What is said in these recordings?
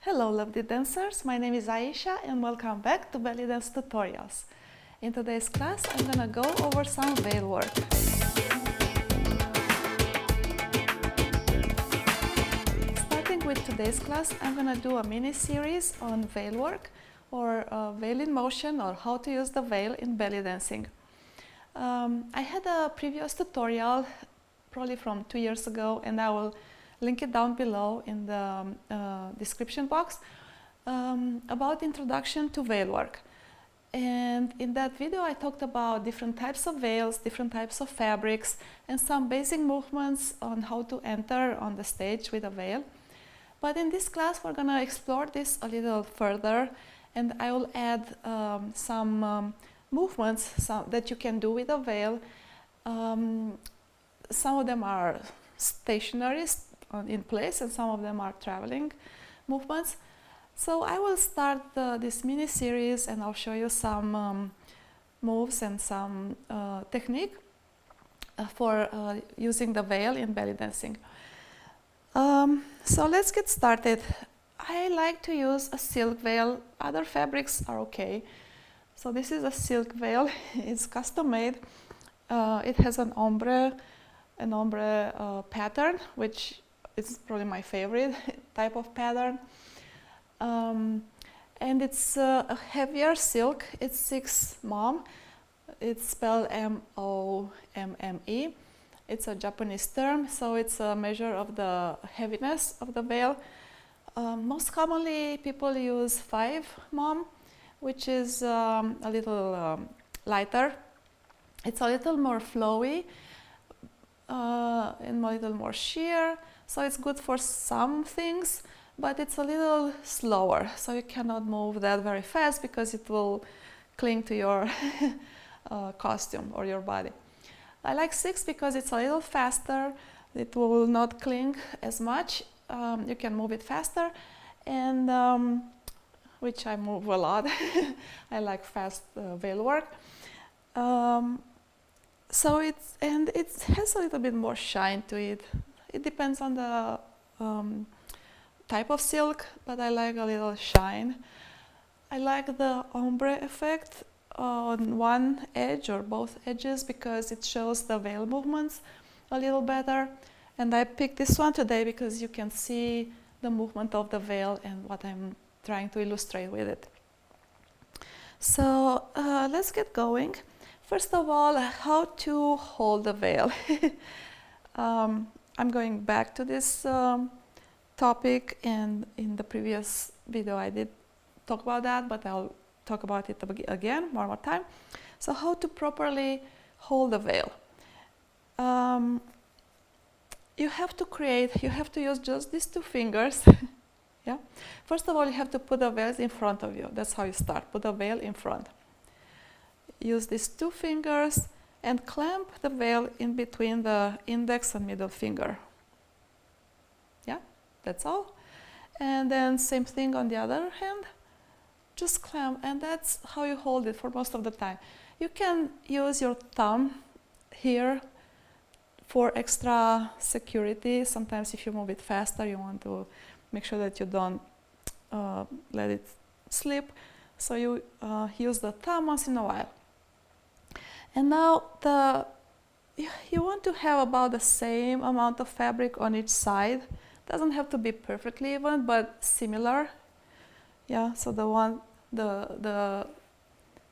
Hello lovely dancers, my name is Aisha and welcome back to Belly Dance Tutorials. In today's class I'm gonna go over some veil work. Starting with today's class, I'm gonna do a mini series on veil work or veil in motion or how to use the veil in belly dancing. I had a previous tutorial probably from 2 years ago and I will link it down below in the description box about introduction to veil work. And in that video I talked about different types of veils, different types of fabrics and some basic movements on how to enter on the stage with a veil. But in this class we're going to explore this a little further and I will add some movements that you can do with a veil. Some of them are stationary in place and some of them are traveling movements. So I will start this mini series and I'll show you some moves and some technique for using the veil in belly dancing. So let's get started. I like to use a silk veil. Other fabrics are okay. So this is a silk veil. It's custom made. It has an ombre pattern, which is probably my favorite type of pattern. And it's a heavier silk. It's 6 mom. It's spelled M-O-M-M-E. It's a Japanese term, so it's a measure of the heaviness of the veil. Most commonly people use 5 mom, which is a little lighter. It's a little more flowy and a little more sheer. So it's good for some things, but it's a little slower. So you cannot move that very fast because it will cling to your costume or your body. I like 6 because it's a little faster. It will not cling as much. You can move it faster, and which I move a lot. I like fast veil work. So it has a little bit more shine to it. It depends on the type of silk, but I like a little shine. I like the ombre effect on one edge or both edges because it shows the veil movements a little better. And I picked this one today because you can see the movement of the veil and what I'm trying to illustrate with it. So let's get going. First of all, how to hold the veil. I'm going back to this topic, and in the previous video I did talk about that, but I'll talk about it again one more time. So how to properly hold the veil. You have to use just these 2 fingers. Yeah. First of all, you have to put the veils in front of you. That's how you start. Put the veil in front. Use these 2 fingers and clamp the veil in between the index and middle finger. Yeah, that's all. And then same thing on the other hand. Just clamp, and that's how you hold it for most of the time. You can use your thumb here for extra security. Sometimes if you move it faster, you want to make sure that you don't let it slip. So you use the thumb once in a while. And now you want to have about the same amount of fabric on each side. Doesn't have to be perfectly even, but similar. Yeah, so the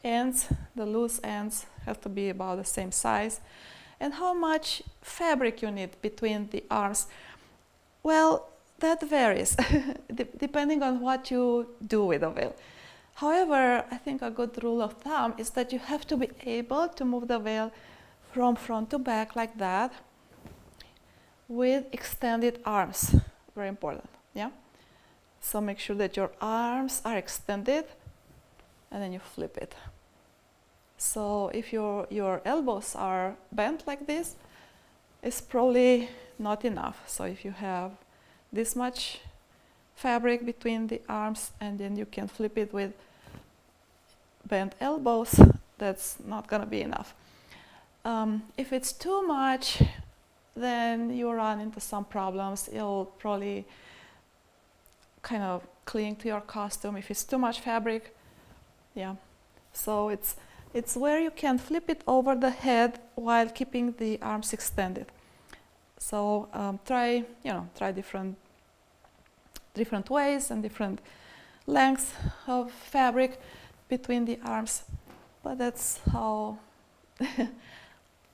ends, the loose ends have to be about the same size. And how much fabric you need between the arms? Well, that varies depending on what you do with the veil. However, I think a good rule of thumb is that you have to be able to move the veil from front to back like that with extended arms. Very important, yeah? So make sure that your arms are extended and then you flip it. So if your elbows are bent like this, it's probably not enough. So if you have this much fabric between the arms and then you can flip it with bent elbows, that's not going to be enough. If it's too much, then you run into some problems. You'll probably kind of cling to your costume. If it's too much fabric, yeah. So it's where you can flip it over the head while keeping the arms extended. So try different ways and different lengths of fabric between the arms, but that's how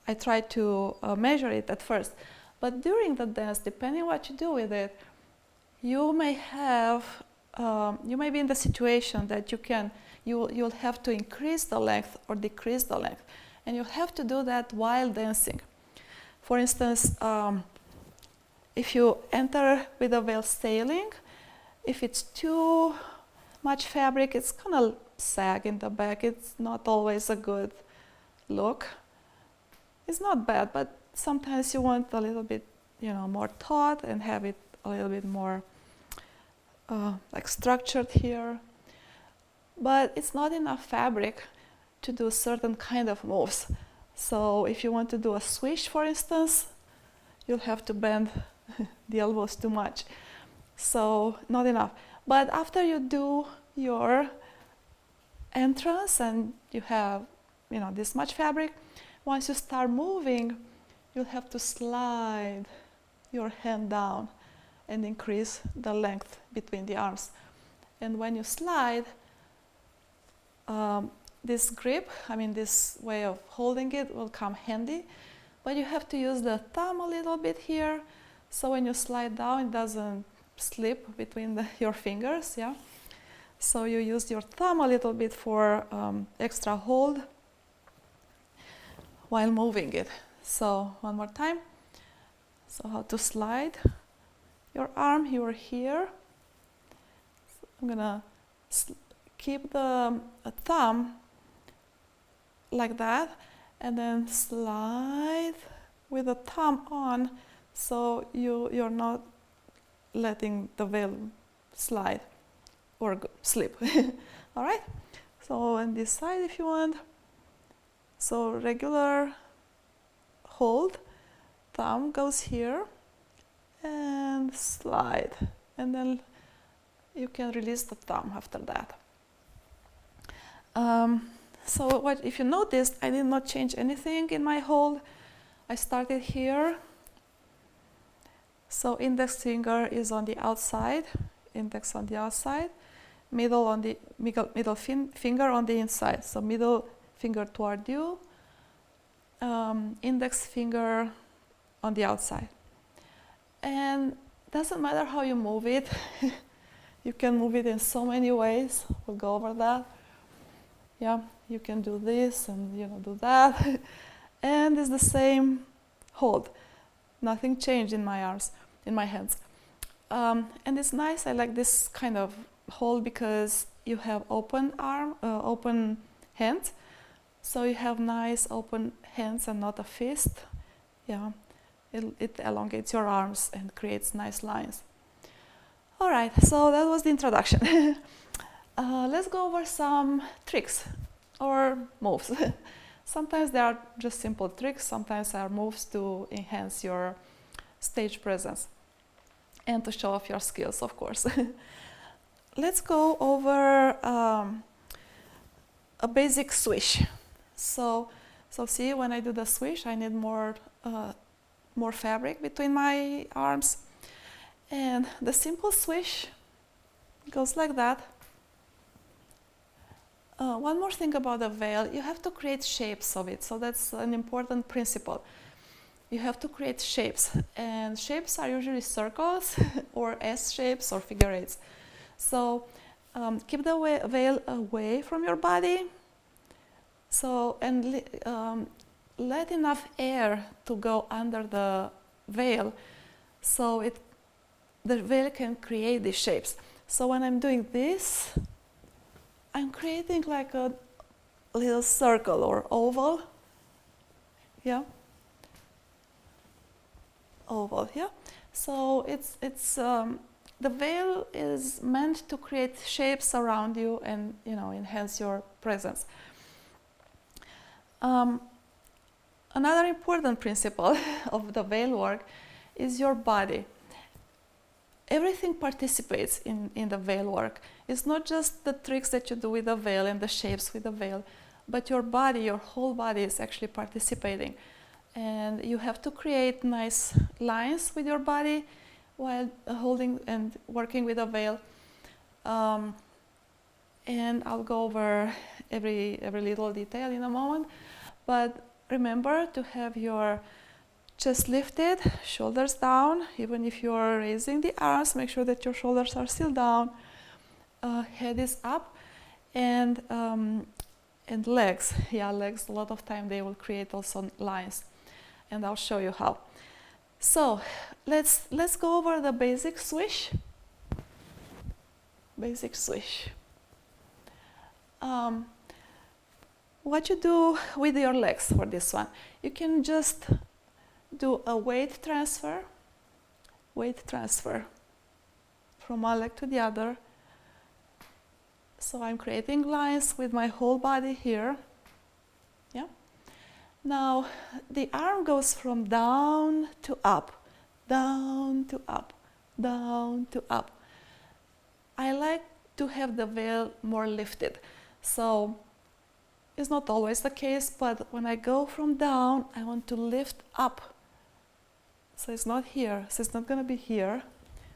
I try to measure it at first. But during the dance, depending what you do with it, you may be in the situation that you'll have to increase the length or decrease the length, and you'll have to do that while dancing. For instance, if you enter with a veil sailing, if it's too much fabric, it's gonna sag in the back. It's not always a good look. It's not bad, but sometimes you want a little bit, more taut and have it a little bit more like structured here. But it's not enough fabric to do certain kind of moves. So if you want to do a swish, for instance, you'll have to bend the elbows too much. So not enough. But after you do your entrance and you have, this much fabric, once you start moving, you'll have to slide your hand down and increase the length between the arms. And when you slide, this grip, this way of holding it will come handy, but you have to use the thumb a little bit here, so when you slide down, it doesn't slip between your fingers, yeah? So you use your thumb a little bit for extra hold while moving it. So one more time. So how to slide your arm, you are here. So I'm gonna keep the thumb like that and then slide with the thumb on, so you're not letting the veil slide or slip. All right, so on this side if you want, so regular hold, thumb goes here and slide, and then you can release the thumb after that. So what if you noticed, I did not change anything in my hold. I started here. So index finger is on the outside, index on the outside, middle finger on the inside. So middle finger toward you, index finger on the outside. And doesn't matter how you move it. You can move it in so many ways. We'll go over that. Yeah, you can do this and do that. And it's the same hold. Nothing changed in my arms, in my hands. And it's nice, I like this kind of hold because you have open hands. So you have nice open hands and not a fist. Yeah, it elongates your arms and creates nice lines. All right, so that was the introduction. Let's go over some tricks or moves. Sometimes they are just simple tricks, sometimes they are moves to enhance your stage presence and to show off your skills, of course. Let's go over a basic swish. So see, when I do the swish, I need more fabric between my arms. And the simple swish goes like that. One more thing about the veil, you have to create shapes of it. So that's an important principle. You have to create shapes. And shapes are usually circles or S shapes or figure eights. So keep the veil away from your body. So, and let enough air to go under the veil so the veil can create these shapes. So when I'm doing this, I'm creating like a little circle or oval. Yeah. Oval, yeah. So it's the veil is meant to create shapes around you and enhance your presence. Another important principle of the veil work is your body. everything participates in the veil work. It's not just the tricks that you do with the veil and the shapes with the veil, but your body, your whole body is actually participating. And you have to create nice lines with your body while holding and working with the veil. And I'll go over every little detail in a moment. But remember to have your chest lifted, shoulders down. Even if you're raising the arms, make sure that your shoulders are still down. Head is up, and legs. Yeah, legs. A lot of time they will create also lines, and I'll show you how. So let's go over the basic swish. Basic swish. What you do with your legs for this one? You can just do a weight transfer from one leg to the other. So I'm creating lines with my whole body here. Yeah. Now the arm goes from down to up, down to up, down to up. I like to have the veil more lifted. So it's not always the case, but when I go from down, I want to lift up. So it's not here, so it's not going to be here.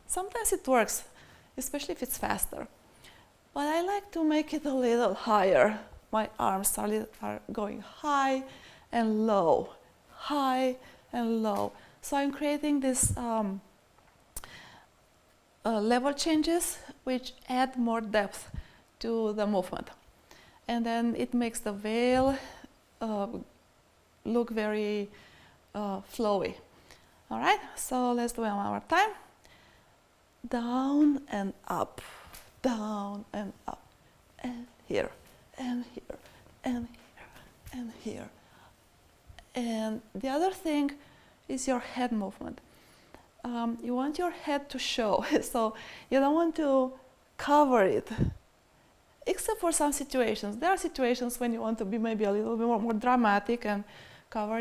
Sometimes it works, especially if it's faster. But I like to make it a little higher. My arms are going high and low, high and low. So I'm creating this level changes which add more depth to the movement. And then it makes the veil look very flowy. All right, so let's do it one more time. Down and up, down and up, and here, and here, and here, and here. And the other thing is your head movement. You want your head to show, so you don't want to cover it. Except for some situations. There are situations when you want to be maybe a little bit more dramatic and cover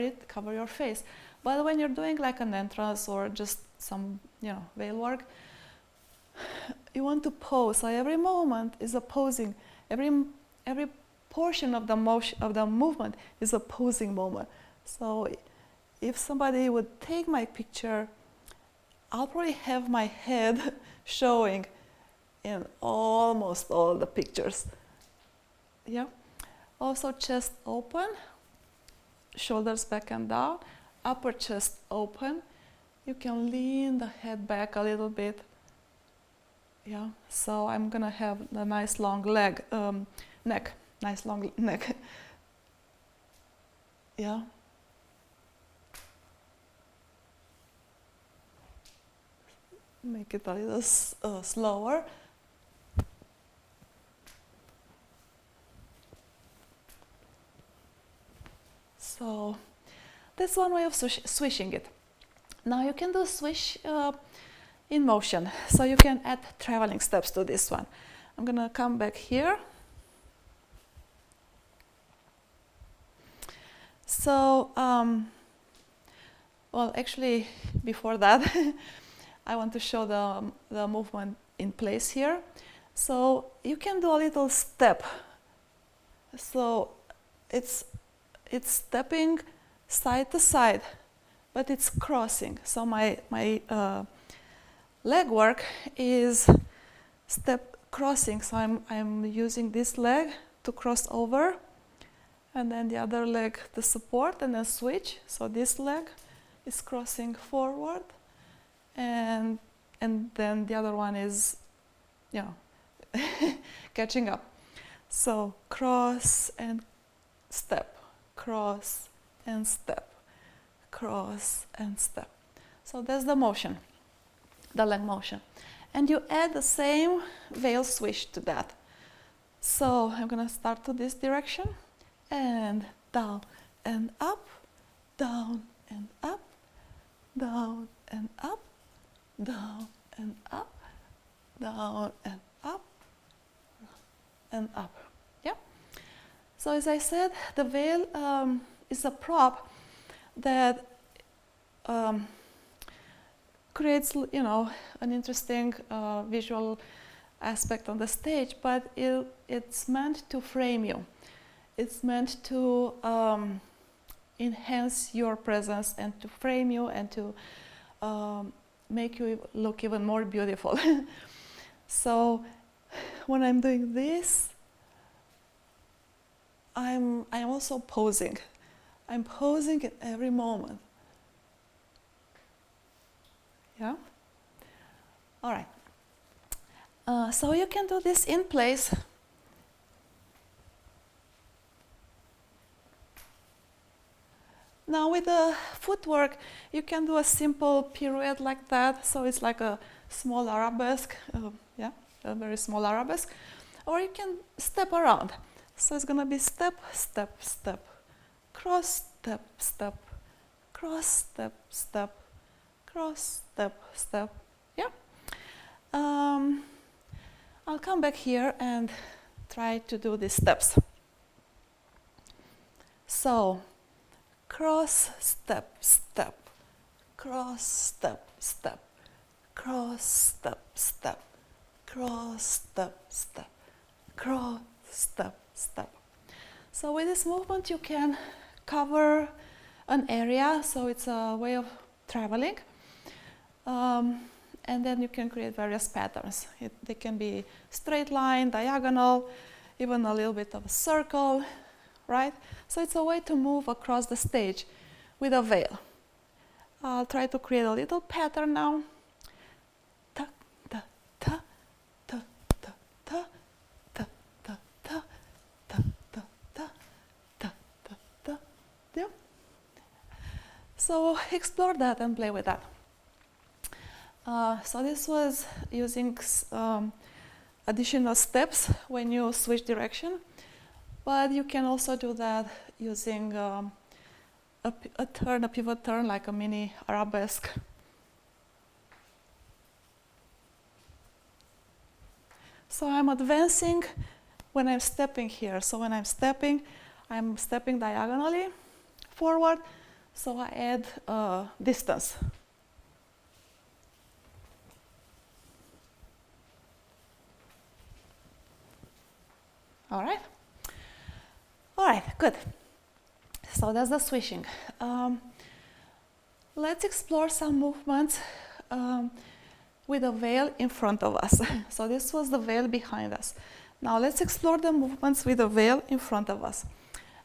your face. But when you're doing like an entrance or just some, veil work, you want to pose. So every moment is a posing. Every portion of the motion of the movement is a posing moment. So if somebody would take my picture, I'll probably have my head showing in almost all the pictures. Yeah. Also chest open, shoulders back and down, upper chest open. You can lean the head back a little bit. Yeah. So I'm gonna have a nice long neck, nice long neck. Yeah. Make it a little slower. So that's one way of swishing it. Now you can do swish in motion. So you can add traveling steps to this one. I'm gonna come back here. So, well, actually, before that, I want to show the movement in place here. So you can do a little step. So it's stepping side to side, but it's crossing. So my leg work is step crossing. So I'm using this leg to cross over, and then the other leg to support, and then switch. So this leg is crossing forward, and then the other one is, catching up. So cross and step, cross and step, cross and step. So that's the motion, the leg motion. And you add the same veil swish to that. So I'm gonna start to this direction, and down and up, down and up, down and up, down and up, down and up, and up. Yeah. So as I said, the veil is a prop that creates, you know, an interesting visual aspect on the stage, but it's meant to frame you. It's meant to enhance your presence and to frame you and to make you look even more beautiful. So when I'm doing this, I'm also posing. I'm posing at every moment. Yeah? All right. So you can do this in place. Now with the footwork, you can do a simple pirouette like that. So it's like a small arabesque, yeah, a very small arabesque. Or you can step around. So it's gonna be step, step, step, cross, step, step, cross, step, step, cross, step, step. Yeah. I'll come back here and try to do these steps. So, cross, step, step, cross, step, step, cross, step, step, cross, step, step, cross, step, step. So with this movement you can cover an area, so it's a way of traveling. And then you can create various patterns. They can be straight line, diagonal, even a little bit of a circle, right? So it's a way to move across the stage with a veil. I'll try to create a little pattern now. Ta, ta, ta, ta, ta, ta, ta, ta, ta, ta, ta, ta, ta, ta, ta. Yeah. So explore that and play with that. So this was using additional steps when you switch direction, but you can also do that using a pivot turn, like a mini arabesque. So I'm advancing when I'm stepping here. So when I'm stepping diagonally forward, so I add distance. All right, good. So that's the swishing. Let's explore some movements with a veil in front of us. So this was the veil behind us. Now let's explore the movements with a veil in front of us.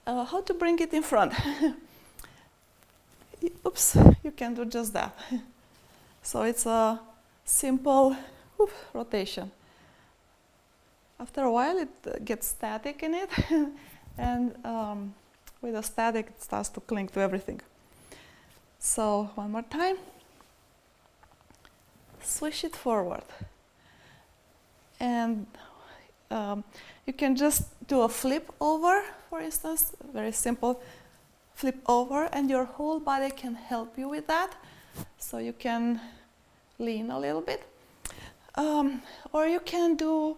How to bring it in front? Oops, you can do just that. So it's a simple rotation. After a while, it gets static in it, and with the static, it starts to cling to everything. So one more time. Swish it forward. And you can just do a flip over, for instance, very simple flip over, and your whole body can help you with that. So you can lean a little bit. Or you can do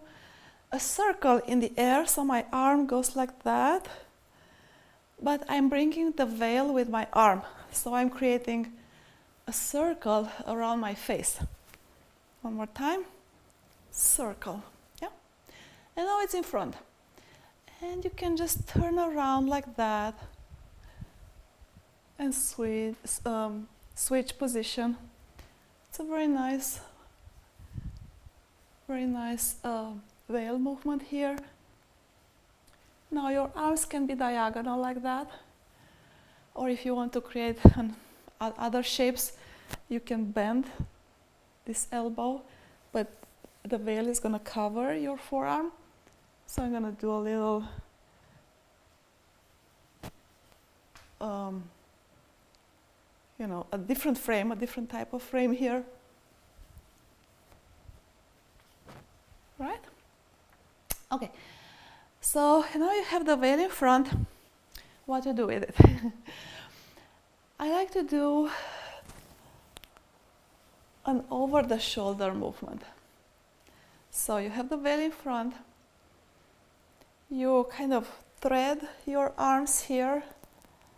a circle in the air, so my arm goes like that, but I'm bringing the veil with my arm, so I'm creating a circle around my face. One more time, circle, yeah? And now it's in front. And you can just turn around like that and switch position. It's a very nice veil movement here. Now your arms can be diagonal like that, or if you want to create other shapes, you can bend this elbow, but the veil is going to cover your forearm. So I'm going to do a little a different frame, a different type of frame here. Right? Okay, so now you have the veil in front. What to do with it? I like to do an over-the-shoulder movement. So you have the veil in front. You kind of thread your arms here,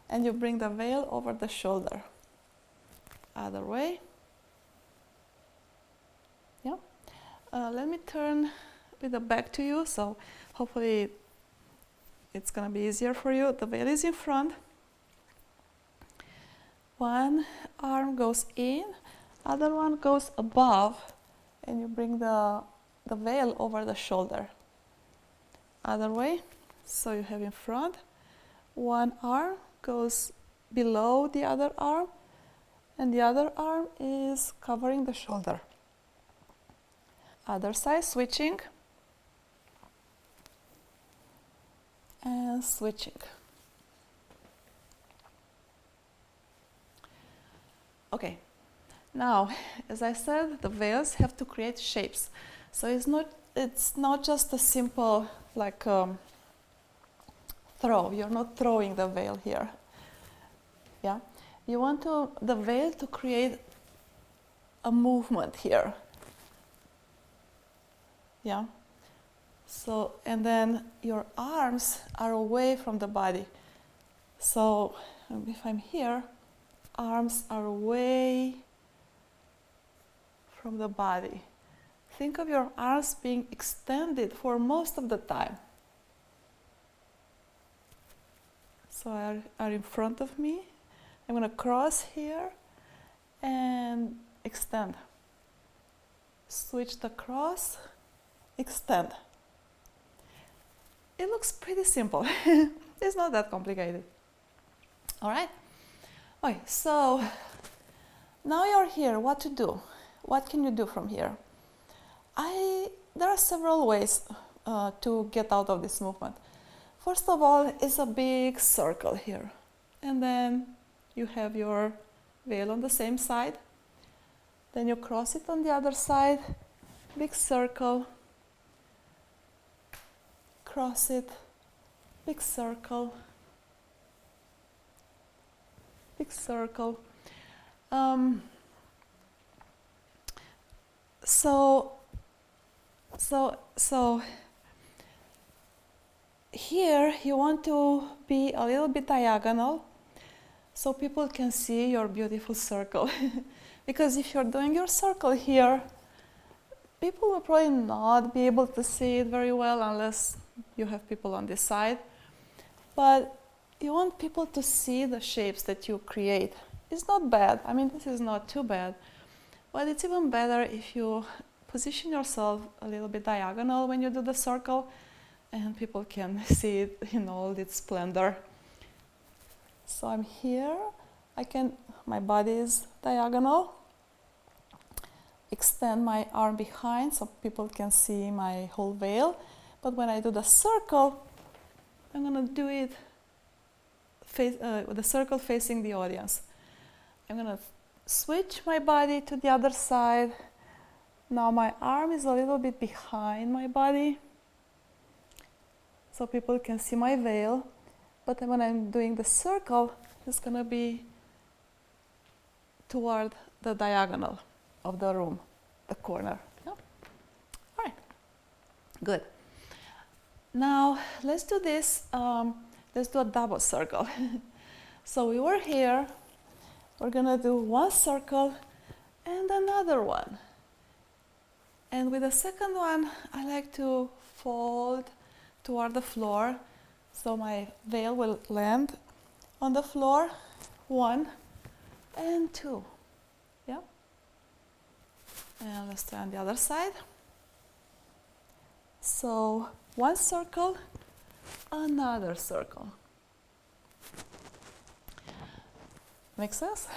and you bring the veil over the shoulder. Other way. let me turn with the back to you, so hopefully it's gonna be easier for you. The veil is in front. One arm goes in, other one goes above, and you bring the veil over the shoulder. Other way, so you have in front. One arm goes below the other arm, and the other arm is covering the shoulder. Other side, switching and switching. Okay, now, as I said, the veils have to create shapes. So it's not just a simple like throw. You're not throwing the veil here. Yeah, you want the veil to create a movement here. Yeah. So, and then your arms are away from the body. So if I'm here, arms are away from the body. Think of your arms being extended for most of the time. So are in front of me. I'm going to cross here and extend. Switch the cross, extend. It looks pretty simple. It's not that complicated. All right? Okay, so now you're here. What to do? What can you do from here? There are several ways to get out of this movement. First of all, it's a big circle here. And then you have your veil on the same side. Then you cross it on the other side. Big circle. Cross it. Big circle. Big circle. So here you want to be a little bit diagonal so people can see your beautiful circle. Because if you're doing your circle here, people will probably not be able to see it very well unless you have people on this side. But you want people to see the shapes that you create. It's not bad. I mean, this is not too bad. But it's even better if you position yourself a little bit diagonal when you do the circle, and people can see it in all its splendor. So I'm here. My body is diagonal. Extend my arm behind so people can see my whole veil. But when I do the circle, I'm going to do it with the circle facing the audience. I'm going to switch my body to the other side. Now my arm is a little bit behind my body, so people can see my veil. But when I'm doing the circle, it's going to be toward the diagonal of the room, the corner. Yeah? All right, good. Now let's do this. Let's do a double circle. So we were here. We're going to do one circle and another one. And with the second one, I like to fold toward the floor. So my veil will land on the floor. 1 and 2. Yeah? And let's try on the other side. So one circle, another circle. Make sense?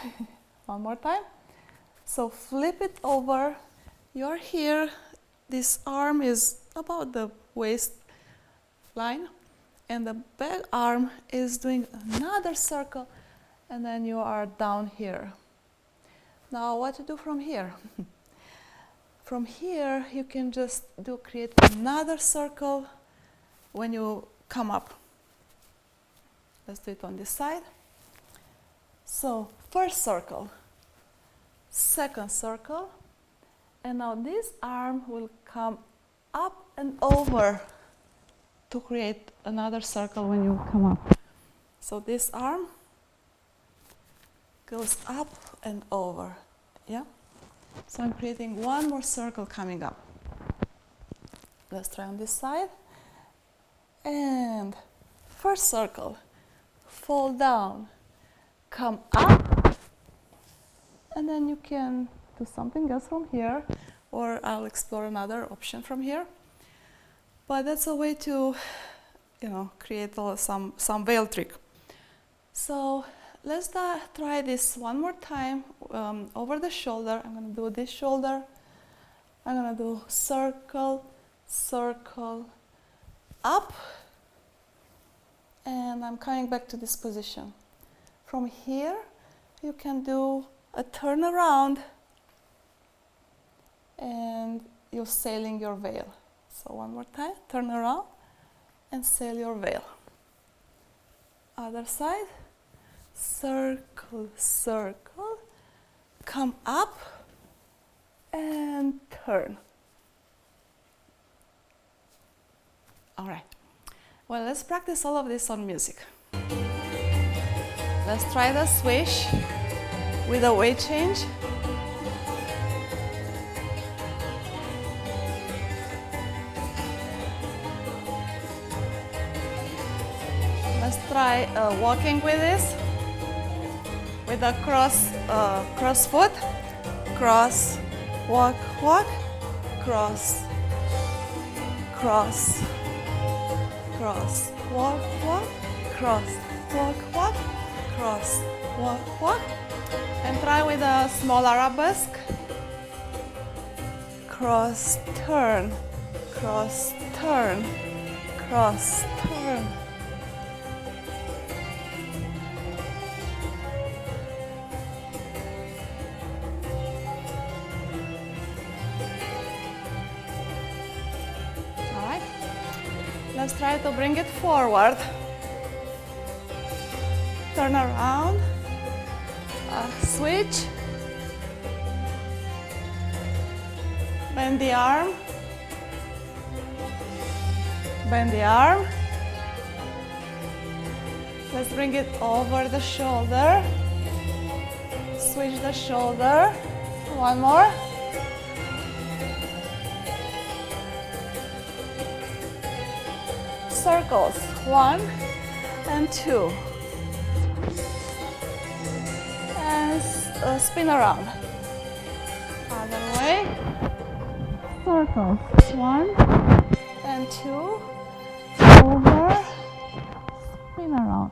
One more time. So flip it over. You're here. This arm is about the waist line, and the back arm is doing another circle, and then you are down here. Now what to do from here? From here you can just create another circle when you come up. Let's do it on this side. So first circle, second circle, and now this arm will come up and over to create another circle when you come up. So this arm goes up and over, yeah? So I'm creating one more circle coming up. Let's try on this side. And first circle, fall down, come up, and then you can do something else from here, or I'll explore another option from here. But that's a way to, create some veil trick. So let's try this one more time over the shoulder. I'm going to do this shoulder. I'm going to do circle, circle, up, and I'm coming back to this position. From here, you can do a turn around, and you're sailing your veil. So one more time, turn around and sail your veil. Other side, circle, circle, come up and turn. All right, well, let's practice all of this on music. Let's try the swish with a weight change. Let's try walking with this, with a cross foot, cross, walk, walk, cross, cross, cross, walk, walk, cross, walk, walk, cross, walk, walk. And try with a small arabesque. Cross, turn, cross, turn, cross, turn. Let's try to bring it forward. Turn around, switch, bend the arm, bend the arm. Let's bring it over the shoulder, switch the shoulder, one more. Circles, 1 and 2, and spin around. Other way, circles, 1 and 2, over, spin around.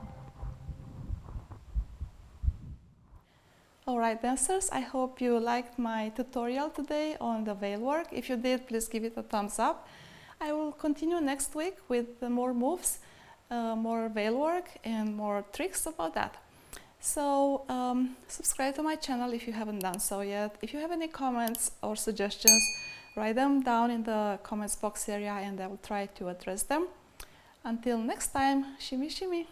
Alright dancers, I hope you liked my tutorial today on the veil work. If you did, please give it a thumbs up. I will continue next week with more moves, more veil work, and more tricks about that. So subscribe to my channel if you haven't done so yet. If you have any comments or suggestions, write them down in the comments box area and I will try to address them. Until next time, shimmy shimmy.